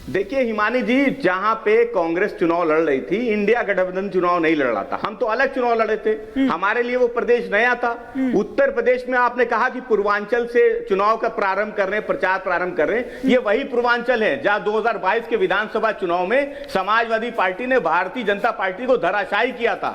देखिए हिमानी जी, जहां पे कांग्रेस चुनाव लड़ रही थी, इंडिया गठबंधन चुनाव नहीं लड़ रहा था, हम तो अलग चुनाव लड़े थे। हमारे लिए वो प्रदेश नया था। उत्तर प्रदेश में आपने कहा कि पूर्वांचल से चुनाव का प्रारंभ कर रहे हैं, प्रचार प्रारंभ कर रहे हैं, ये वही पूर्वांचल है जहां 2022 के विधानसभा चुनाव में समाजवादी पार्टी ने भारतीय जनता पार्टी को धराशायी किया था।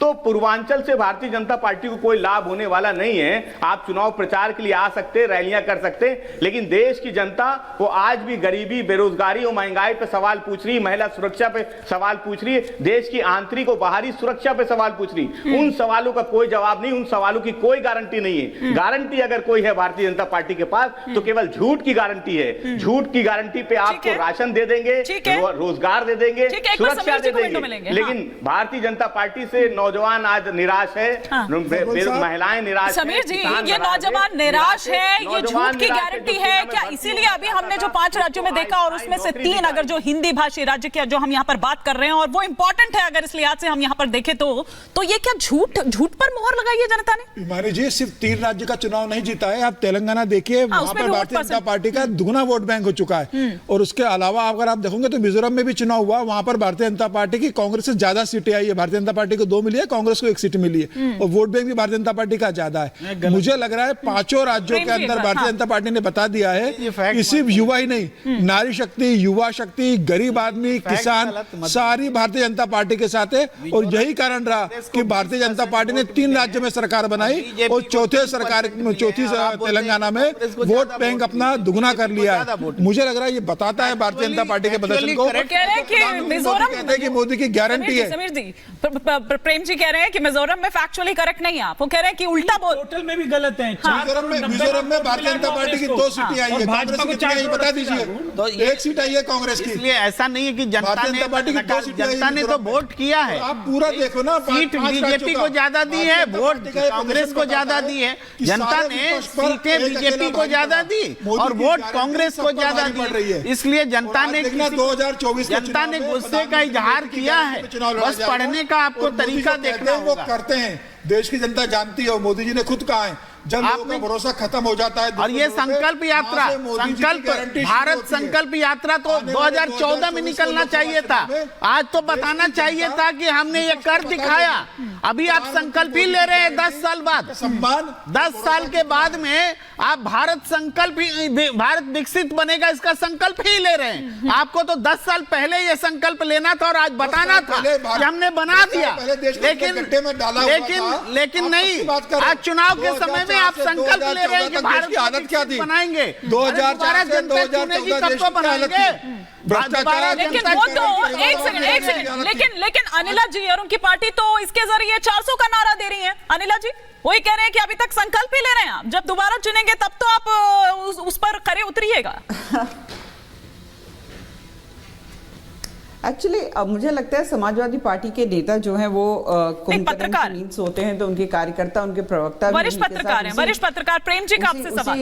तो पूर्वांचल से भारतीय जनता पार्टी को कोई लाभ होने वाला नहीं है। आप चुनाव प्रचार के लिए आ सकते, रैलियां कर सकते, लेकिन देश की जनता वो आज भी गरीबी, बेरोजगारी और महंगाई पे सवाल पूछ रही, महिला सुरक्षा पे सवाल पूछ रही, देश की आंतरिक और बाहरी सुरक्षा पे सवाल पूछ रही। उन सवालों का कोई जवाब नहीं, उन सवालों की कोई गारंटी नहीं है। गारंटी अगर कोई है भारतीय जनता पार्टी के पास तो केवल झूठ की गारंटी है। झूठ की गारंटी पे आपको राशन दे देंगे, रोजगार दे देंगे, सुरक्षा दे देंगे, लेकिन भारतीय जनता पार्टी से नौजवान आज निराश है, महिलाएं निराश है। समीर जी, ये नौजवान निराश है, ये झूठ की गारंटी है क्या? इसीलिए अभी हमने जो 5 राज्यों में देखा और उसमें से 3 अगर जो हिंदी भाषी राज्य के जो हम यहाँ पर बात कर रहे हैं और वो इंपॉर्टेंट है अगर इस लिहाज से हम यहाँ पर देखें तो ये क्या झूठ पर मोहर लगाई है जनता ने? हिमानी जी, सिर्फ 3 राज्य का चुनाव नहीं जीता है, आप तेलंगाना देखिए, वहां पर भारतीय जनता पार्टी का दुगना वोट बैंक हो चुका है। और उसके अलावा अगर आप देखोगे तो मिजोरम में भी चुनाव हुआ, वहां पर भारतीय जनता पार्टी की कांग्रेस से ज्यादा सीटें आई है। भारतीय जनता पार्टी को 2 मिली है, कांग्रेस को 1 सीट मिली है, और वोट बैंक भी भारतीय जनता पार्टी का ज्यादा है। मुझे लग रहा है 5 राज्यों के अंदर भारतीय जनता पार्टी ने बता दिया है, सिर्फ युवा ही नहीं, नारी शक्ति, युवा शक्ति, गरीब आदमी, किसान, सारी भारतीय जनता पार्टी के साथ है। और यही कारण रहा कि भारतीय जनता पार्टी ने 3 राज्यों में सरकार बनाई और चौथी तेलंगाना में वोट बैंक अपना दुगना कर लिया है। मुझे लग रहा है ये बताता है भारतीय जनता पार्टी के प्रदर्शन को। कहते हैं कि मोदी की गारंटी है। समीर जी, प्रेम जी कह रहे हैं कि मिजोरम में फैक्चुअली करेक्ट नहीं है आप, वो कह रहे हैं कि उल्टा बोल, टोटल में भी गलत है। मिजोरम में भारतीय जनता पार्टी की 2 सीटें आई है, कांग्रेस की कितनी आई बता दीजिए? तो 1 सीट आई है कांग्रेस की। इसलिए ऐसा नहीं है कि जनता ने तो वोट किया है। आप पूरा देखो ना, सीट बीजेपी को ज्यादा दी है, वोट कांग्रेस को ज्यादा दी है। जनता ने सीटें बीजेपी को ज्यादा दी और वोट कांग्रेस को ज्यादा दी। इसलिए जनता ने 2024 जनता ने गुस्से का इजहार किया है। बस पढ़ने का आपको तरीका देखना वो करते हैं। देश की जनता जानती है, मोदी जी ने खुद कहा है, जब लोगों का भरोसा खत्म हो जाता है। और ये संकल्प यात्रा, भारत संकल्प यात्रा तो 2014 में निकलना चाहिए था। आज तो बताना चाहिए था कि हमने ये कर दिखाया। अभी आप संकल्प ही ले रहे हैं 10 साल बाद। 10 साल के बाद में आप भारत विकसित बनेगा इसका संकल्प ही ले रहे हैं। आपको तो 10 साल पहले ये संकल्प लेना था और आज बताना था कि हमने बना दिया। लेकिन नहीं, आज चुनाव के समय में आप संकल्प ले रहे हैं कि भारत की आदत क्या थी बनाएंगे 2014 से 2014 बनाएंगे। लेकिन वो तो एक सेकंड, लेकिन अनिला जी और उनकी पार्टी तो इसके जरिए 400 का नारा दे रही है। अनिला जी वही कह रहे हैं कि अभी तक संकल्प ही ले रहे हैं आप, जब दोबारा चुनेंगे तब तो आप उस पर खरे उतरिएगा। एक्चुअली मुझे लगता है समाजवादी पार्टी के नेता जो हैं वो पत्रकार नींद सोते हैं, तो उनके कार्यकर्ता, उनके प्रवक्ता वरिष्ठ पत्रकार हैं। वरिष्ठ पत्रकार प्रेम जी का आपसे सवाल।